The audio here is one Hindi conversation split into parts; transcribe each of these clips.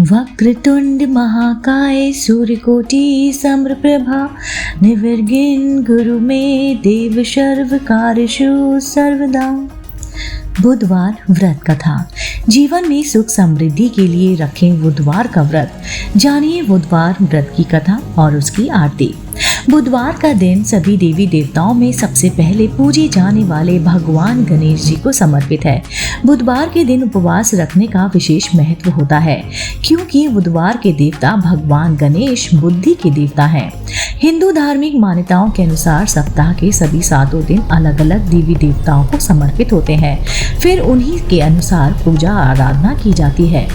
वक्रतुंड महाकाय सूर्यकोटि समप्रभा निर्विघ्नं कुरु मे देव सर्व कार्येषु सर्वदा। बुधवार व्रत कथा। जीवन में सुख समृद्धि के लिए रखें बुधवार का व्रत। जानिए बुधवार व्रत की कथा और उसकी आरती। बुधवार का दिन सभी देवी देवताओं में सबसे पहले पूजे जाने वाले भगवान गणेश जी को समर्पित है। बुधवार के दिन उपवास रखने का विशेष महत्व होता है, क्योंकि बुधवार के देवता भगवान गणेश बुद्धि के देवता हैं। हिंदू धार्मिक मान्यताओं के अनुसार सप्ताह के सभी 7 दिन अलग अलग देवी देवताओं को समर्पित होते हैं, फिर उन्हीं के अनुसार पूजा आराधना की जाती है।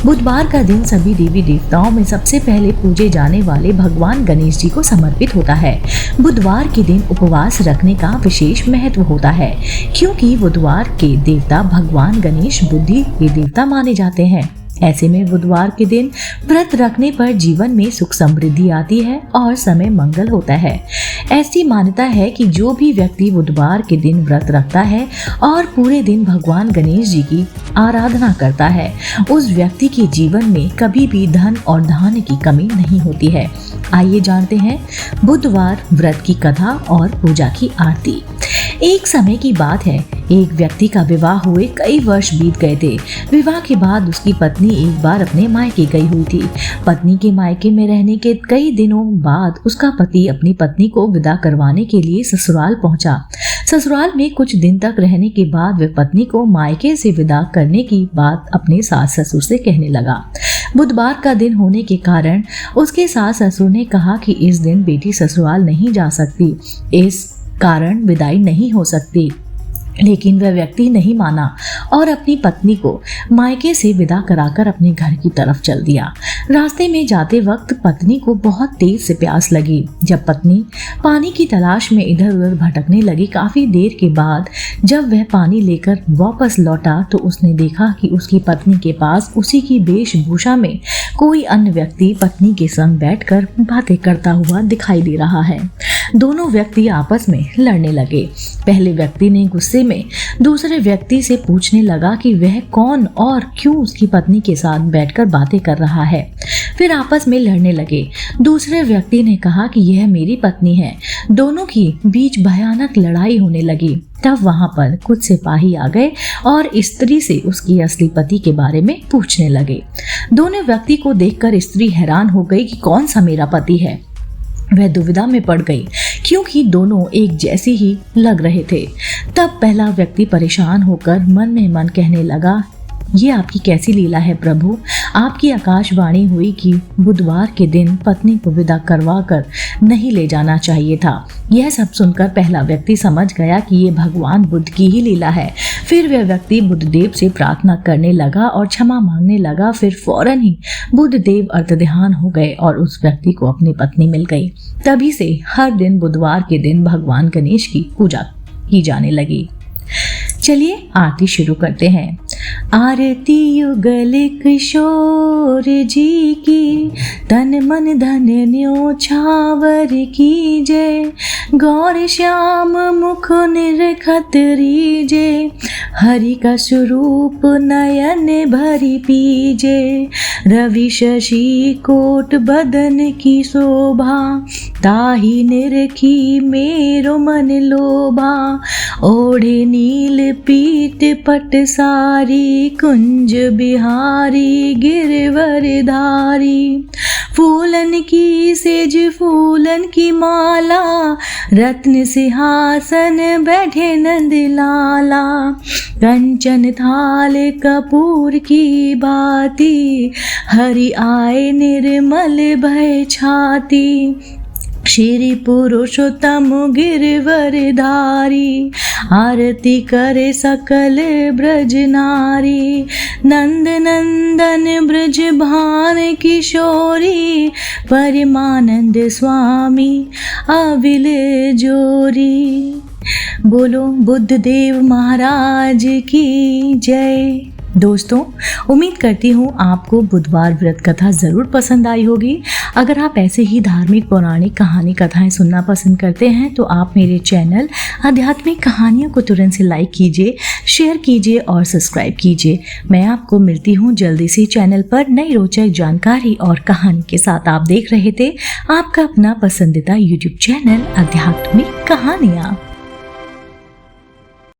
बुधवार का दिन सभी देवी देवताओं में सबसे पहले पूजे जाने वाले भगवान गणेश जी को समर्पित होता है। बुधवार के दिन उपवास रखने का विशेष महत्व होता है, क्योंकि बुधवार के देवता भगवान गणेश बुद्धि के देवता माने जाते हैं। ऐसे में बुधवार के दिन व्रत रखने पर जीवन में सुख समृद्धि आती है और समय मंगल होता है। ऐसी मान्यता है कि जो भी व्यक्ति बुधवार के दिन व्रत रखता है और पूरे दिन भगवान गणेश जी की आराधना करता है, उस व्यक्ति के जीवन में कभी भी धन और धान्य की कमी नहीं होती है। आइए जानते हैं बुधवार व्रत की कथा और पूजा की आरती। एक समय की बात है, एक व्यक्ति का विवाह हुए कई वर्ष बीत गए थे। विवाह के बाद उसकी पत्नी एक बार अपने मायके गई हुई थी। पत्नी के मायके में रहने के कई दिनों बाद उसका पति अपनी पत्नी को विदा करवाने के लिए ससुराल पहुंचा। ससुराल में कुछ दिन तक रहने के बाद वह पत्नी को मायके से विदा करने की बात अपने सास ससुर से कहने लगा। बुधवार का दिन होने के कारण उसके सास ससुर ने कहा कि इस दिन बेटी ससुराल नहीं जा सकती, इस कारण विदाई नहीं हो सकती। लेकिन वह व्यक्ति नहीं माना और अपनी पत्नी को मायके से विदा कराकर अपने घर की तरफ चल दिया। रास्ते में जाते वक्त पत्नी को बहुत तेज से प्यास लगी। जब पत्नी पानी की तलाश में इधर उधर भटकने लगी, काफी देर के बाद जब वह पानी लेकर वापस लौटा तो उसने देखा कि उसकी पत्नी के पास उसी की वेशभूषा में कोई अन्य व्यक्ति पत्नी के संग बैठकर बातें करता हुआ दिखाई दे रहा है। दोनों व्यक्ति आपस में लड़ने लगे। पहले व्यक्ति ने गुस्से में दूसरे व्यक्ति से पूछने लगा कि वह कौन और क्यों उसकी पत्नी के साथ बैठकर बातें कर रहा है। फिर आपस में लड़ने लगे। दूसरे व्यक्ति ने कहा कि यह मेरी पत्नी है। दोनों की बीच भयानक लड़ाई होने लगी। तब वहां पर कुछ सिपाही आ गए और स्त्री से उसकी असली पति के बारे में पूछने लगे। दोनों व्यक्ति को देखकर स्त्री हैरान हो गई कि कौन सा मेरा पति है। वह दुविधा में पड़ गई, क्योंकि दोनों एक जैसे ही लग रहे थे। तब पहला व्यक्ति परेशान होकर मन में मन कहने लगा, ये आपकी कैसी लीला है प्रभु। आपकी आकाशवाणी हुई कि बुधवार के दिन पत्नी को विदा करवा कर नहीं ले जाना चाहिए था। यह सब सुनकर पहला व्यक्ति समझ गया कि ये भगवान बुद्ध की ही लीला है। फिर वह व्यक्ति बुद्धदेव से प्रार्थना करने लगा और क्षमा मांगने लगा। फिर फौरन ही बुद्धदेव अर्धध्यान हो गए और उस व्यक्ति को अपनी पत्नी मिल गई। तभी से हर दिन बुधवार के दिन भगवान गणेश की पूजा की जाने लगी। चलिए आरती शुरू करते हैं। आरती युगल किशोर जी की, तन मन धन न्योछावर की जय। गौर श्याम मुख निरखत रीजे, हरि का स्वरूप नयन भरी पीजे। रवि शशि कोट बदन की शोभा, ताही निरखी मेरो मन लोभा। ओढ़े नील पीत पट सारी, कुंज बिहारी गिरवर धारी। फूलन की सेज फूलन की माला, रत्न सिंहासन बैठे नंद लाला। कंचन थाल कपूर की बाती, हरि आए निर्मल भय छाती। श्री पुरुषोत्तम गिरवर धारी, आरती करे सकल ब्रज नारी। नंद नंदन ब्रज भान किशोरी, परमानंद स्वामी अविल जोरी। बोलो बुद्धदेव महाराज की जय। दोस्तों, उम्मीद करती हूँ आपको बुधवार व्रत कथा ज़रूर पसंद आई होगी। अगर आप ऐसे ही धार्मिक पौराणिक कहानी कथाएं सुनना पसंद करते हैं तो आप मेरे चैनल आध्यात्मिक कहानियों को तुरंत से लाइक कीजिए, शेयर कीजिए और सब्सक्राइब कीजिए। मैं आपको मिलती हूँ जल्दी से चैनल पर नई रोचक जानकारी और कहानी के साथ। आप देख रहे थे आपका अपना पसंदीदा यूट्यूब चैनल आध्यात्मिक कहानियाँ।